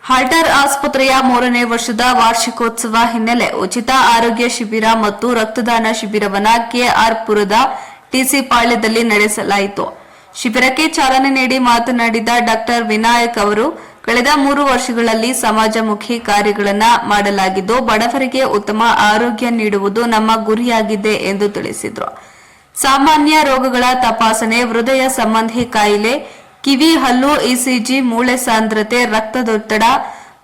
Halter ಆಸ್ಪತ್ರೆಯ 3ನೇ ವರ್ಷದ ವಾರ್ಷಿಕೋತ್ಸವ ಹಿನ್ನೆಲೆ ಉಚಿತ ಆರೋಗ್ಯ ಶಿಬಿರ ಮತ್ತು ರಕ್ತದಾನ ಶಿಬಿರವನ್ನು ಕೆಆರ್ ಪುರದ ಟಿಸಿ ಪಾಳ್ಯದಲ್ಲಿ ನಡೆಸಲಾಯಿತು. ಶಿಬಿರಕ್ಕೆ ಚಾಲನೆ ನೀಡಿ ಮಾತನಾಡಿದ ಡಾಕ್ಟರ್ ವಿನಾಯಕ್ ಅವರು, ಕಳೆದ 3 ವರ್ಷಗಳಲ್ಲಿ ಸಮಾಜಮುಖಿ ಕಾರ್ಯಗಳನ್ನು ಮಾಡಲಾಗಿದ್ದು, ಬಡವರಿಗೆ ಉತ್ತಮ ಆರೋಗ್ಯ ನೀಡುವುದು ನಮ್ಮ ಗುರಿಯಾಗಿದೆ ಎಂದು ತಿಳಿಸಿದರು. ಸಾಮಾನ್ಯ ರೋಗಗಳ ತಪಾಸಣೆ, ಹೃದಯ ಸಂಬಂಧಿ ಕಾಯಿಲೆ, ಕಿವಿ, ಹಲ್ಲು, ಇಸಿಜಿ, ಮೂಳೆ ಸಾಂದ್ರತೆ, ರಕ್ತದೊತ್ತಡ,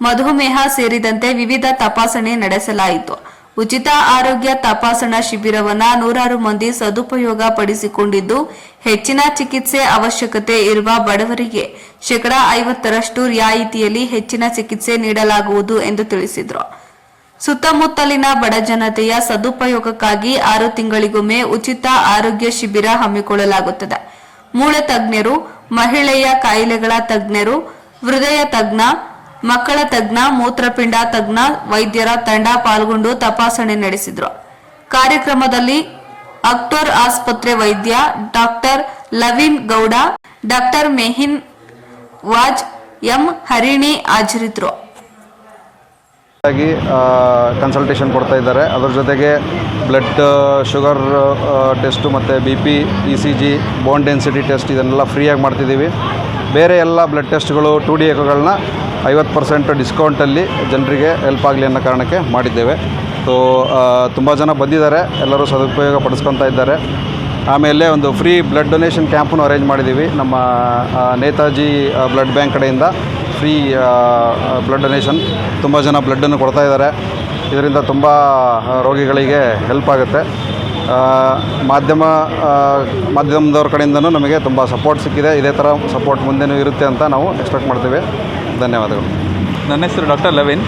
ಮಧುಮೇಹ ಸೇರಿದಂತೆ ವಿವಿಧ ತಪಾಸಣೆ ನಡೆಸಲಾಯಿತು. ಉಚಿತ ಆರೋಗ್ಯ ತಪಾಸಣಾ ಶಿಬಿರವನ್ನು ನೂರಾರು ಮಂದಿ ಸದುಪಯೋಗ ಪಡಿಸಿಕೊಂಡಿದ್ದು, ಹೆಚ್ಚಿನ ಚಿಕಿತ್ಸೆ ಅವಶ್ಯಕತೆ ಇರುವ ಬಡವರಿಗೆ 50% ರಿಯಾಯಿತಿಯಲ್ಲಿ ಹೆಚ್ಚಿನ ಚಿಕಿತ್ಸೆ ನೀಡಲಾಗುವುದು ಎಂದು ತಿಳಿಸಿದರು. ಸುತ್ತಮುತ್ತಲಿನ ಬಡ ಜನತೆಯ ಸದುಪಯೋಗಕ್ಕಾಗಿ 6 ತಿಂಗಳಿಗೊಮ್ಮೆ ಉಚಿತ ಆರೋಗ್ಯ ಶಿಬಿರ ಹಮ್ಮಿಕೊಳ್ಳಲಾಗುತ್ತದೆ. ಮೂಳೆ ತಜ್ಞರು, ಮಹಿಳೆಯ ಕಾಯಿಲೆಗಳ ತಜ್ಞರು, ಹೃದಯ ತಜ್ಞ, ಮಕ್ಕಳ ತಜ್ಞ, ಮೂತ್ರಪಿಂಡ ತಜ್ಞ ವೈದ್ಯರ ತಂಡ ಪಾಲ್ಗೊಂಡು ತಪಾಸಣೆ ನಡೆಸಿದರು. ಕಾರ್ಯಕ್ರಮದಲ್ಲಿ ಅಕ್ಟೋರ್ ಆಸ್ಪತ್ರೆ ವೈದ್ಯ doctor Lavin Gowda, doctor Mehin Vaz, M Harini ಹಾಜರಿದ್ದರು. ಕನ್ಸಲ್ಟೇಷನ್ ಕೊಡ್ತಾ ಇದ್ದಾರೆ. ಅದರ ಜೊತೆಗೆ ಬ್ಲಡ್ ಶುಗರ್ ಟೆಸ್ಟು ಮತ್ತು BP, ECG, bone density test ಇದನ್ನೆಲ್ಲ ಫ್ರೀಯಾಗಿ ಮಾಡ್ತಿದ್ದೀವಿ. ಬೇರೆ ಎಲ್ಲ ಬ್ಲಡ್ ಟೆಸ್ಟ್ಗಳು 2D ಎಕೋಗಳನ್ನ 50% ಡಿಸ್ಕೌಂಟಲ್ಲಿ ಜನರಿಗೆ ಹೆಲ್ಪ್ ಆಗಲಿ ಅನ್ನೋ ಕಾರಣಕ್ಕೆ ಮಾಡಿದ್ದೇವೆ. ಸೊ ತುಂಬ ಜನ ಬಂದಿದ್ದಾರೆ, ಎಲ್ಲರೂ ಸದುಪಯೋಗ ಪಡಿಸ್ಕೊತಾ ಇದ್ದಾರೆ. ಆಮೇಲೆ ಒಂದು ಫ್ರೀ ಬ್ಲಡ್ ಡೊನೇಷನ್ ಕ್ಯಾಂಪನ್ನು ಅರೇಂಜ್ ಮಾಡಿದ್ದೀವಿ. ನಮ್ಮ ನೇತಾಜಿ ಬ್ಲಡ್ ಬ್ಯಾಂಕ್ ಕಡೆಯಿಂದ ಫ್ರೀ ಬ್ಲಡ್ ಡೊನೇಷನ್ ತುಂಬ ಜನ ಬ್ಲಡ್ಡನ್ನು ಕೊಡ್ತಾ ಇದ್ದಾರೆ. ಇದರಿಂದ ತುಂಬ ರೋಗಿಗಳಿಗೆ ಹೆಲ್ಪ್ ಆಗುತ್ತೆ. ಮಾಧ್ಯಮದವ್ರ ಕಡೆಯಿಂದನೂ ನಮಗೆ ತುಂಬ ಸಪೋರ್ಟ್ ಸಿಕ್ಕಿದೆ. ಇದೇ ಥರ ಸಪೋರ್ಟ್ ಮುಂದೆನೂ ಇರುತ್ತೆ ಅಂತ ನಾವು ಎಕ್ಸ್ಪೆಕ್ಟ್ ಮಾಡ್ತೀವಿ. ಧನ್ಯವಾದಗಳು. ನನ್ನ ಹೆಸರು ಡಾಕ್ಟರ್ ಲವಿನ್.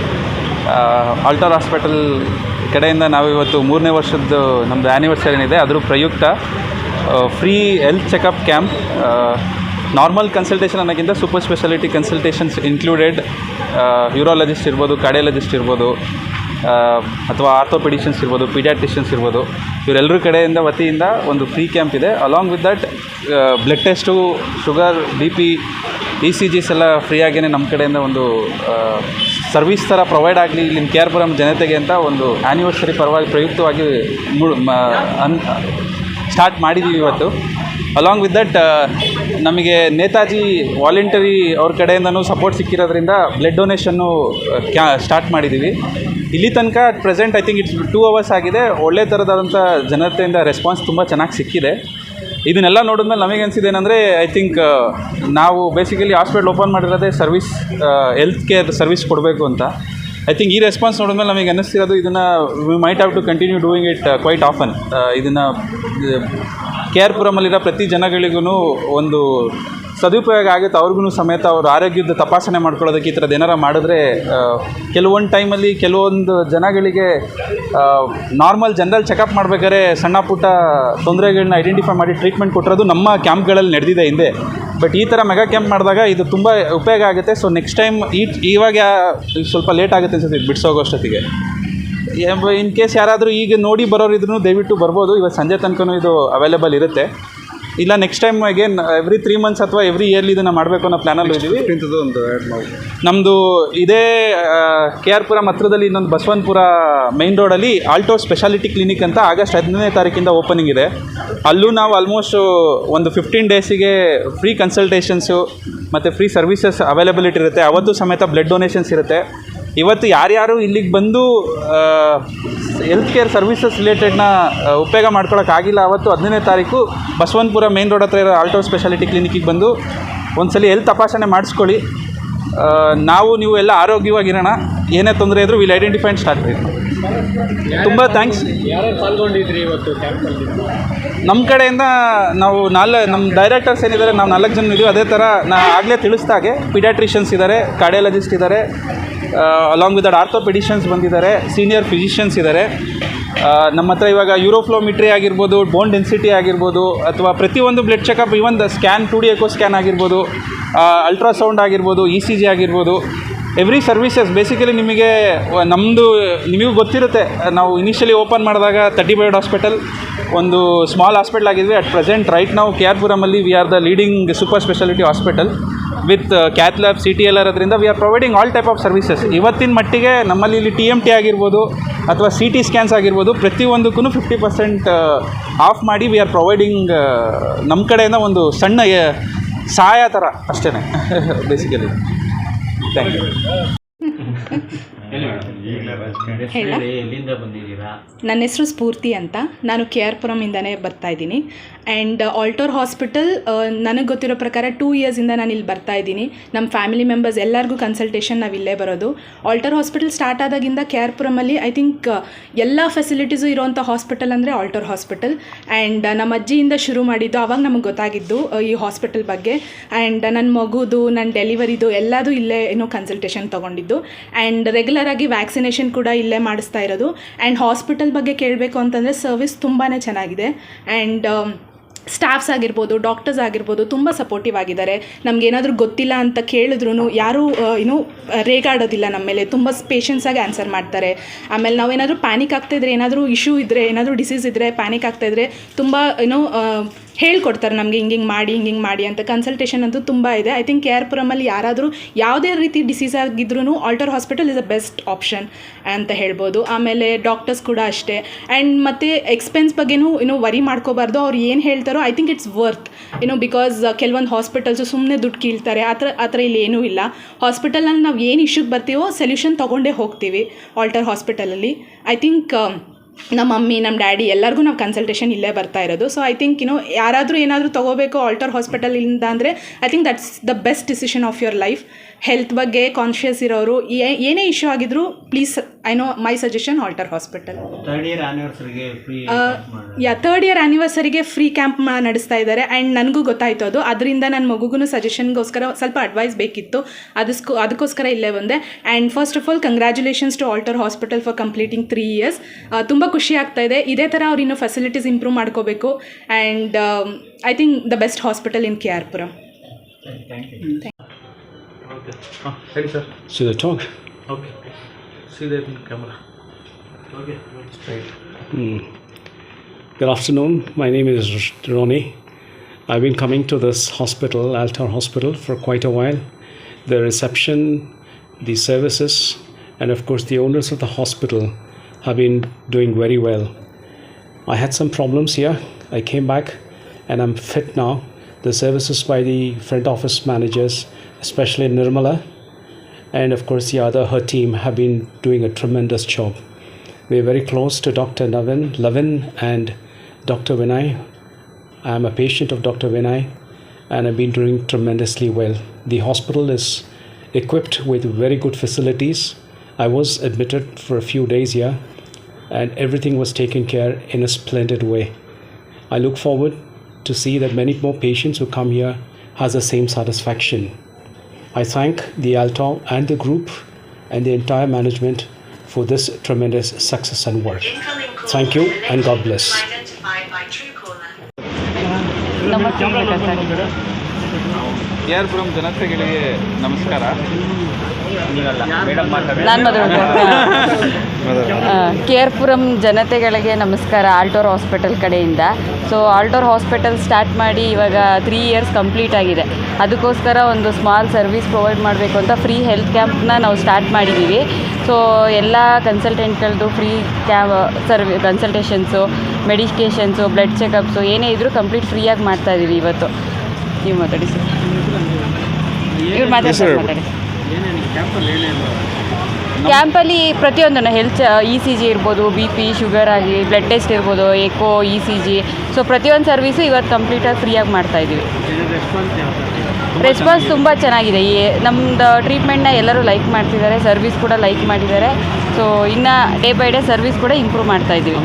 ಆಲ್ಟರ್ ಹಾಸ್ಪಿಟಲ್ ಕಡೆಯಿಂದ ನಾವು ಇವತ್ತು 3ನೇ ವರ್ಷದ್ದು ನಮ್ಮದು ಆ್ಯನಿವರ್ಸರಿ ಏನಿದೆ ಅದ್ರ ಪ್ರಯುಕ್ತ free health checkup camp, normal consultation ಅನ್ನೋಕ್ಕಿಂತ super speciality consultations included urologist ಇರ್ಬೋದು, ಕಾರ್ಡಿಯಾಲಜಿಸ್ಟ್ ಇರ್ಬೋದು, ಅಥವಾ ಆರ್ಥೋಪೆಡಿಷನ್ಸ್ ಇರ್ಬೋದು, ಪೀಡಿಯಾಟ್ರಿಷಿಯನ್ಸ್ ಇರ್ಬೋದು, ಇವರೆಲ್ಲರ ಕಡೆಯಿಂದ ವತಿಯಿಂದ ಒಂದು ಫ್ರೀ ಕ್ಯಾಂಪ್ ಇದೆ. Along with that blood test, sugar, BP, ECGs ಎಲ್ಲ ಫ್ರೀಯಾಗೇ ನಮ್ಮ ಕಡೆಯಿಂದ ಒಂದು ಸರ್ವಿಸ್ ಥರ ಪ್ರೊವೈಡ್ ಆಗಲಿ ಇಲ್ಲಿನ KR ಪುರಂ ಜನತೆಗೆ ಅಂತ ಒಂದು ಆ್ಯನಿವರ್ಸರಿ ಪ್ರಯುಕ್ತವಾಗಿ ಸ್ಟಾರ್ಟ್ ಮಾಡಿದ್ದೀವಿ ಇವತ್ತು. ಅಲಾಂಗ್ ವಿತ್ ದಟ್ ನಮಗೆ ನೇತಾಜಿ ವಾಲಂಟರಿ ಅವ್ರ ಕಡೆಯಿಂದನೂ ಸಪೋರ್ಟ್ ಸಿಕ್ಕಿರೋದ್ರಿಂದ ಬ್ಲಡ್ ಡೊನೇಷನ್ನು ಸ್ಟಾರ್ಟ್ ಮಾಡಿದ್ದೀವಿ. ಇಲ್ಲಿ ತನಕ at present I think it's 2 hours ಆಗಿದೆ. ಒಳ್ಳೆ ಥರದಾದಂಥ ಜನತೆಯಿಂದ ರೆಸ್ಪಾನ್ಸ್ ತುಂಬ ಚೆನ್ನಾಗಿ ಸಿಕ್ಕಿದೆ. ಇದನ್ನೆಲ್ಲ ನೋಡಿದ್ಮೇಲೆ ನಮಗೆ ಅನಿಸಿದ್ದೇನೆಂದರೆ, ಐ ಥಿಂಕ್ ನಾವು ಬೇಸಿಕಲಿ ಹಾಸ್ಪಿಟಲ್ ಓಪನ್ ಮಾಡಿರೋದೇ ಸರ್ವಿಸ್, ಹೆಲ್ತ್ ಕೇರ್ ಸರ್ವಿಸ್ ಕೊಡಬೇಕು ಅಂತ. ಐ ಥಿಂಕ್ ಈ ರೆಸ್ಪಾನ್ಸ್ ನೋಡಿದ್ಮೇಲೆ ನಮಗೆ ಅನ್ನಿಸ್ತಿರೋದು ಇದನ್ನು we might have to continue doing it quite often. ಇದನ್ನು KR ಪುರಮಲ್ಲಿರೋ ಪ್ರತಿ ಜನಗಳಿಗೂ ಒಂದು ಸದುಪಯೋಗ ಆಗುತ್ತೆ. ಅವ್ರಿಗೂ ಸಮೇತ ಅವ್ರ ಆರೋಗ್ಯದ ತಪಾಸಣೆ ಮಾಡ್ಕೊಳ್ಳೋದಕ್ಕೆ ಈ ಥರದ್ದು ಏನಾರು ಮಾಡಿದ್ರೆ ಕೆಲವೊಂದು ಟೈಮಲ್ಲಿ ಕೆಲವೊಂದು ಜನಗಳಿಗೆ ನಾರ್ಮಲ್ ಜನರಲ್ ಚೆಕಪ್ ಮಾಡಬೇಕಾದ್ರೆ ಸಣ್ಣ ಪುಟ್ಟ ತೊಂದರೆಗಳನ್ನ ಐಡೆಂಟಿಫೈ ಮಾಡಿ ಟ್ರೀಟ್ಮೆಂಟ್ ಕೊಟ್ಟಿರೋದು ನಮ್ಮ ಕ್ಯಾಂಪ್ಗಳಲ್ಲಿ ನಡೆದಿದೆ ಹಿಂದೆ. ಬಟ್ ಈ ಥರ ಮೆಗಾ ಕ್ಯಾಂಪ್ ಮಾಡಿದಾಗ ಇದು ತುಂಬ ಉಪಯೋಗ ಆಗುತ್ತೆ. ಸೊ ನೆಕ್ಸ್ಟ್ ಟೈಮ್ ಇವಾಗ ಸ್ವಲ್ಪ ಲೇಟ್ ಆಗುತ್ತೆ ಅನ್ಸುತ್ತೆ ಬಿಡಿಸೋಗೋಷ್ಟೊತ್ತಿಗೆ. ಇನ್ ಕೇಸ್ ಯಾರಾದರೂ ಈಗ ನೋಡಿ ಬರೋರು ಇದ್ರೂ ದಯವಿಟ್ಟು ಬರ್ಬೋದು. ಇವತ್ತು ಸಂಜೆ ತನಕ ಇದು ಅವೈಲೇಬಲ್ ಇರುತ್ತೆ. ಇಲ್ಲ next time again every 3 months ಅಥವಾ ಎವ್ರಿ ಇಯರ್ಲಿ ಇದನ್ನು ಮಾಡಬೇಕು ಅನ್ನೋ ಪ್ಲ್ಯಾನಲ್ಲಿ ಇದ್ದೀವಿ. ನಮ್ಮದು ಇದೇ KR ಪುರಂ ಹತ್ರದಲ್ಲಿ ಇನ್ನೊಂದು ಬಸವನಪುರ ಮೈನ್ ರೋಡಲ್ಲಿ ಆಲ್ಟೋ ಸ್ಪೆಷಾಲಿಟಿ ಕ್ಲಿನಿಕ್ ಅಂತ ಆಗಸ್ಟ್ 15ನೇ ತಾರೀಕಿಂದ ಓಪನಿಂಗ್ ಇದೆ. ಅಲ್ಲೂ ನಾವು ಆಲ್ಮೋಸ್ಟ್ ಒಂದು 15 days ಫ್ರೀ ಕನ್ಸಲ್ಟೇಷನ್ಸು ಮತ್ತು ಫ್ರೀ ಸರ್ವಿಸಸ್ ಅವೈಲಬಿಲಿಟಿ ಇರುತ್ತೆ. ಅವತ್ತು ಸಮೇತ ಬ್ಲಡ್ ಡೊನೇಷನ್ಸ್ ಇರುತ್ತೆ. ಇವತ್ತು ಯಾರ್ಯಾರು ಇಲ್ಲಿಗೆ ಬಂದು ಹೆಲ್ತ್ ಕೇರ್ ಸರ್ವಿಸಸ್ ರಿಲೇಟೆಡ್ನ ಉಪಯೋಗ ಮಾಡ್ಕೊಳ್ಳೋಕ್ಕಾಗಿಲ್ಲ, ಅವತ್ತು 15ನೇ ತಾರೀಕು ಬಸವನಪುರ ಮೇನ್ ರೋಡ್ ಹತ್ರ ಇರೋ ಆಲ್ಟೋ ಸ್ಪೆಷಾಲಿಟಿ ಕ್ಲಿನಿಕ್ಕಿಗೆ ಬಂದು ಒಂದ್ಸಲ ಹೆಲ್ತ್ ತಪಾಸಣೆ ಮಾಡಿಸ್ಕೊಳ್ಳಿ. ನೀವು ಎಲ್ಲ ಆರೋಗ್ಯವಾಗಿರೋಣ. ಏನೇ ತೊಂದರೆ ಇದ್ದರೂ ವಿಲ್ ಐಡೆಂಟಿಫೈ ಆ್ಯಂಡ್ ಸ್ಟಾರ್ಟ್. ತುಂಬ ಥ್ಯಾಂಕ್ಸ್. ಯಾರು ಪಾಲ್ಗೊಂಡಿದ್ರಿ ಇವತ್ತು ಕ್ಯಾಂಪಲ್ಲಿ? ನಮ್ಮ ಕಡೆಯಿಂದ ನಾವು ನಮ್ಮ ಡೈರೆಕ್ಟರ್ಸ್ ಏನಿದ್ದಾರೆ, ನಾವು 4 ಜನ ಇದ್ದೀವಿ. ಅದೇ ಥರ ಆಗಲೇ ತಿಳಿಸ್ದಾಗೆ ಪೀಡಿಯಾಟ್ರಿಷಿಯನ್ಸ್ ಇದ್ದಾರೆ, ಕಾರ್ಡಿಯಾಲಜಿಸ್ಟ್ ಇದ್ದಾರೆ, ಅಲಾಂಗ್ ವಿತ್ ದಟ್ ಆರ್ಥೋಪೆಡಿಷನ್ಸ್ ಬಂದಿದ್ದಾರೆ, ಸೀನಿಯರ್ ಫಿಸಿಷಿಯನ್ಸ್ ಇದ್ದಾರೆ. ನಮ್ಮ ಹತ್ರ ಇವಾಗ ಯೂರೋಫ್ಲೋಮಿಟ್ರಿ ಆಗಿರ್ಬೋದು, ಬೋನ್ ಡೆನ್ಸಿಟಿ ಆಗಿರ್ಬೋದು, ಅಥವಾ ಪ್ರತಿಯೊಂದು blood checkup, even the scan 2D echo scan ಆಗಿರ್ಬೋದು, ಅಲ್ಟ್ರಾಸೌಂಡ್ ಆಗಿರ್ಬೋದು, ECG ಆಗಿರ್ಬೋದು, ಎವ್ರಿ ಸರ್ವಿಸಸ್ ಬೇಸಿಕಲಿ ನಿಮಗೂ ಗೊತ್ತಿರುತ್ತೆ. ನಾವು ಇನಿಷಿಯಲಿ ಓಪನ್ ಮಾಡಿದಾಗ 30 ಬೆಡ್ ಹಾಸ್ಪಿಟಲ್ ಒಂದು ಸ್ಮಾಲ್ ಹಾಸ್ಪಿಟಲ್ ಆಗಿದ್ವಿ. ಅಟ್ ಪ್ರೆಸೆಂಟ್ ರೈಟ್ ನಾವು KR ಪುರಮಲ್ಲಿ we are the leading super speciality hospital. With cath lab CTLR ಅದರಿಂದ we are providing all type of services. ಇವತ್ತಿನ ಮಟ್ಟಿಗೆ ನಮ್ಮಲ್ಲಿ ಇಲ್ಲಿ TMT ಆಗಿರ್ಬೋದು ಅಥವಾ CT ಸ್ಕ್ಯಾನ್ಸ್ ಆಗಿರ್ಬೋದು, ಪ್ರತಿಯೊಂದಕ್ಕೂ 50% ಆಫ್ ಮಾಡಿ ವಿ ಆರ್ ಪ್ರೊವೈಡಿಂಗ್ ನಮ್ಮ ಕಡೆಯಿಂದ ಒಂದು ಸಣ್ಣ ಸಹಾಯ ಥರ ಅಷ್ಟೇ ಬೇಸಿಕಲಿ. Thank you. ಎಲ್ಲಿಂದ ಬಂದಿದ್ದೀರಾ? ನನ್ನ ಹೆಸರು ಸ್ಫೂರ್ತಿ ಅಂತ. ನಾನು KR ಪುರಮಿಂದನೇ ಬರ್ತಾಯಿದ್ದೀನಿ. ಆ್ಯಂಡ್ ಆಲ್ಟೋರ್ ಹಾಸ್ಪಿಟಲ್ ನನಗೆ ಗೊತ್ತಿರೋ ಪ್ರಕಾರ 2 ಇಯರ್ಸಿಂದ ನಾನು ಇಲ್ಲಿ ಬರ್ತಾಯಿದ್ದೀನಿ. ನಮ್ಮ ಫ್ಯಾಮಿಲಿ ಮೆಂಬರ್ಸ್ ಎಲ್ಲರಿಗೂ ಕನ್ಸಲ್ಟೇಷನ್ ನಾವು ಇಲ್ಲೇ ಬರೋದು. ಆಲ್ಟೋರ್ ಹಾಸ್ಪಿಟಲ್ ಸ್ಟಾರ್ಟ್ ಆದಾಗಿಂದ KR ಪುರಮಲ್ಲಿ ಐ ಥಿಂಕ್ ಎಲ್ಲ ಫೆಸಿಲಿಟೀಸು ಇರೋವಂಥ ಹಾಸ್ಪಿಟಲ್ ಅಂದರೆ ಆಲ್ಟೋರ್ ಹಾಸ್ಪಿಟಲ್. ಆ್ಯಂಡ್ ನಮ್ಮ ಅಜ್ಜಿಯಿಂದ ಶುರು ಮಾಡಿದ್ದು, ಆವಾಗ ನಮಗೆ ಗೊತ್ತಾಗಿದ್ದು ಈ ಹಾಸ್ಪಿಟಲ್ ಬಗ್ಗೆ. ಆ್ಯಂಡ್ ನನ್ನ ಮಗುದು, ನನ್ನ ಡೆಲಿವರಿದು ಎಲ್ಲದೂ ಇಲ್ಲೇ ಏನೋ ಕನ್ಸಲ್ಟೇಷನ್ ತೊಗೊಂಡಿದ್ದು. ಆ್ಯಂಡ್ ರೆಗ್ಯುಲರಾಗಿ ವ್ಯಾಕ್ಸಿನೇಷನ್ ಕೂಡ ಇಲ್ಲೇ ಮಾಡಿಸ್ತಾ ಇರೋದು. ಆ್ಯಂಡ್ ಹಾಸ್ಪಿಟಲ್ ಬಗ್ಗೆ ಕೇಳಬೇಕು ಅಂತಂದರೆ ಸರ್ವಿಸ್ ತುಂಬಾ ಚೆನ್ನಾಗಿದೆ. ಆ್ಯಂಡ್ ಸ್ಟಾಫ್ಸ್ ಆಗಿರ್ಬೋದು, ಡಾಕ್ಟರ್ಸ್ ಆಗಿರ್ಬೋದು ತುಂಬ ಸಪೋರ್ಟಿವ್ ಆಗಿದ್ದಾರೆ. ನಮಗೇನಾದರೂ ಗೊತ್ತಿಲ್ಲ ಅಂತ ಕೇಳಿದ್ರು ಯಾರೂ ರೇಗಾಡೋದಿಲ್ಲ ನಮ್ಮ ಮೇಲೆ. ತುಂಬ ಪೇಷನ್ಸಾಗಿ ಆನ್ಸರ್ ಮಾಡ್ತಾರೆ. ಆಮೇಲೆ ನಾವೇನಾದರೂ ಪ್ಯಾನಿಕ್ ಆಗ್ತಾಯಿದ್ರೆ, ಏನಾದರೂ ಇಶ್ಯೂ ಇದ್ದರೆ, ಏನಾದರೂ ಡಿಸೀಸ್ ಇದ್ದರೆ, ಪ್ಯಾನಿಕ್ ಆಗ್ತಾಯಿದ್ರೆ ತುಂಬ ಹೇಳ್ಕೊಡ್ತಾರೆ ನಮಗೆ ಹಿಂಗೆ ಮಾಡಿ ಅಂತ. ಕನ್ಸಲ್ಟೇಷನ್ ಅಂತೂ ತುಂಬ ಇದೆ. ಐ ಥಿಂಕ್ KR ಪುರಮಲ್ಲಿ ಯಾರಾದರೂ ಯಾವುದೇ ರೀತಿ ಡಿಸೀಸ್ ಆಗಿದ್ರೂ Altor hospital is a best option ಅಂತ ಹೇಳ್ಬೋದು. ಆಮೇಲೆ ಡಾಕ್ಟರ್ಸ್ ಕೂಡ ಅಷ್ಟೇ. ಆ್ಯಂಡ್ ಮತ್ತು ಎಕ್ಸ್ಪೆನ್ಸ್ ಬಗ್ಗೆನೂ ವರಿ ಮಾಡ್ಕೋಬಾರ್ದು. ಅವ್ರು ಏನು ಹೇಳ್ತಾರೋ I think it's worth because ಕೆಲವೊಂದು ಹಾಸ್ಪಿಟಲ್ಸು ಸುಮ್ಮನೆ ದುಡ್ಡು ಕೀಳ್ತಾರೆ. ಆ ಥರ ಇಲ್ಲಿ ಏನೂ ಇಲ್ಲ. ಹಾಸ್ಪಿಟಲಲ್ಲಿ ನಾವು ಏನು ಇಶ್ಯೂಗೆ ಬರ್ತೀವೋ ಸೊಲ್ಯೂಷನ್ ತೊಗೊಂಡೇ ಹೋಗ್ತೀವಿ ಆಲ್ಟೋರ್ ಹಾಸ್ಪಿಟಲಲ್ಲಿ. ಐ ಥಿಂಕ್ ನಮ್ಮ ಮಮ್ಮಿ, ನಮ್ಮ ಡ್ಯಾಡಿ ಎಲ್ಲರಿಗೂ ನಾವು ಕನ್ಸಲ್ಟೇಷನ್ ಇಲ್ಲೇ ಬರ್ತಾ ಇರೋದು. ಸೊ ಐ ಥಿಂಕ್ ಯಾರಾದರೂ ಏನಾದರೂ ತೊಗೋಬೇಕು ಆಲ್ಟೋರ್ ಹಾಸ್ಪಿಟಲಿಂದ ಅಂದರೆ I think that's the best decision of your life. Health ಬಗ್ಗೆ ಕಾನ್ಷಿಯಸ್ ಇರೋರು ಏನೇ ಇಶ್ಯೂ ಆಗಿದ್ರು please, I know my suggestion Altor hospital. 3rd year ಆ್ಯನಿವರ್ಸರಿಗೆ ಫ್ರೀ 3rd ಇಯರ್ ಆ್ಯನಿವರ್ಸರಿಗೆ ಫ್ರೀ ಕ್ಯಾಂಪ್ ನಡೆಸ್ತಾ ಇದ್ದಾರೆ. ಆ್ಯಂಡ್ ನನಗೂ ಗೊತ್ತಾಯಿತು ಅದು. ಅದರಿಂದ ನನ್ನ ಮಗುಗೂ ಸಜೆಷನ್ಗೋಸ್ಕರ ಸ್ವಲ್ಪ ಅಡ್ವೈಸ್ ಬೇಕಿತ್ತು. ಅದಕ್ಕೋಸ್ಕರ ಇಲ್ಲೇ ಬಂದೆ. And first of all congratulations to Altor hospital for completing 3 years. ತುಂಬ ಖುಷಿ ಆಗ್ತಾ ಇದೆ. ಇದೇ ಥರ ಅವ್ರು ಇನ್ನೂ ಫೆಸಿಲಿಟೀಸ್ ಇಂಪ್ರೂವ್ ಮಾಡ್ಕೋಬೇಕು. And I think the best hospital in KR Puram. Thank you. ಹೇಳಿ sir. See the talk? Okay, ಸೀದಾ camera. Okay, straight. Good afternoon. My name is Ronnie. I've been coming to this hospital, Altar Hospital, for quite a while. The reception, the services, and of course the owners of the hospital have been doing very well. I had some problems here. I came back and I'm fit now. The services by the front office managers, especially Nirmala, and of course her team have been doing a tremendous job. We're very close to Dr. Lavin and Dr. Vinay. I am a patient of Dr. Vinay and I've been doing tremendously well. The hospital is equipped with very good facilities. I was admitted for a few days here and everything was taken care in a splendid way. I look forward to see that many more patients who come here has the same satisfaction. I thank the Altar and the group and the entire management for this tremendous success and work. Thank you and God bless. KR Puram ಜನತೆಗಳಿಗೆ ನಮಸ್ಕಾರ. KR Puram ಜನತೆಗಳಿಗೆ ನಮಸ್ಕಾರ Altor hospital ಕಡೆಯಿಂದ. So Altor hospital start ಮಾಡಿ ಇವಾಗ 3 years complete ಆಗಿದೆ. ಅದಕ್ಕೋಸ್ಕರ ಒಂದು ಸ್ಮಾಲ್ ಸರ್ವಿಸ್ ಪ್ರೊವೈಡ್ ಮಾಡಬೇಕು ಅಂತ ಫ್ರೀ ಹೆಲ್ತ್ ಕ್ಯಾಂಪ್ನ ನಾವು ಸ್ಟಾರ್ಟ್ ಮಾಡಿದ್ದೀವಿ. ಸೊ ಎಲ್ಲ ಕನ್ಸಲ್ಟೆಂಟ್ಗಳದ್ದು ಫ್ರೀ ಕನ್ಸಲ್ಟೇಷನ್ಸು, ಮೆಡಿಕೇಷನ್ಸು, ಬ್ಲಡ್ ಚೆಕಪ್ಸು ಏನೇ ಇದ್ದರೂ ಕಂಪ್ಲೀಟ್ ಫ್ರೀಯಾಗಿ ಮಾಡ್ತಾಯಿದ್ದೀವಿ ಇವತ್ತು. ನೀವು ಮಾತಾಡಿ ಸರ್. ಇವ್ರು ಮಾತಾಡಿ. ಕ್ಯಾಂಪಲ್ಲಿ ಪ್ರತಿಯೊಂದನ್ನು ಹೆಲ್ತ್ ECG ಇರ್ಬೋದು, BP, ಶುಗರ್ ಆಗಿ, ಬ್ಲಡ್ ಟೆಸ್ಟ್ ಇರ್ಬೋದು, ಎಕೋ, ECG, ಸೊ ಪ್ರತಿಯೊಂದು ಸರ್ವಿಸು ಇವತ್ತು ಕಂಪ್ಲೀಟಾಗಿ ಫ್ರೀಯಾಗಿ ಮಾಡ್ತಾಯಿದ್ದೀವಿ. ರೆಸ್ಪಾನ್ಸ್ ತುಂಬ ಚೆನ್ನಾಗಿದೆ. ನಮ್ಮದು ಟ್ರೀಟ್ಮೆಂಟ್ನ ಎಲ್ಲರೂ ಲೈಕ್ ಮಾಡ್ತಿದ್ದಾರೆ, ಸರ್ವಿಸ್ ಕೂಡ ಲೈಕ್ ಮಾಡಿದ್ದಾರೆ. ಸೊ ಇನ್ನು ಡೇ ಬೈ ಡೇ ಸರ್ವಿಸ್ ಕೂಡ ಇಂಪ್ರೂವ್ ಮಾಡ್ತಾಯಿದ್ದೀವಿ.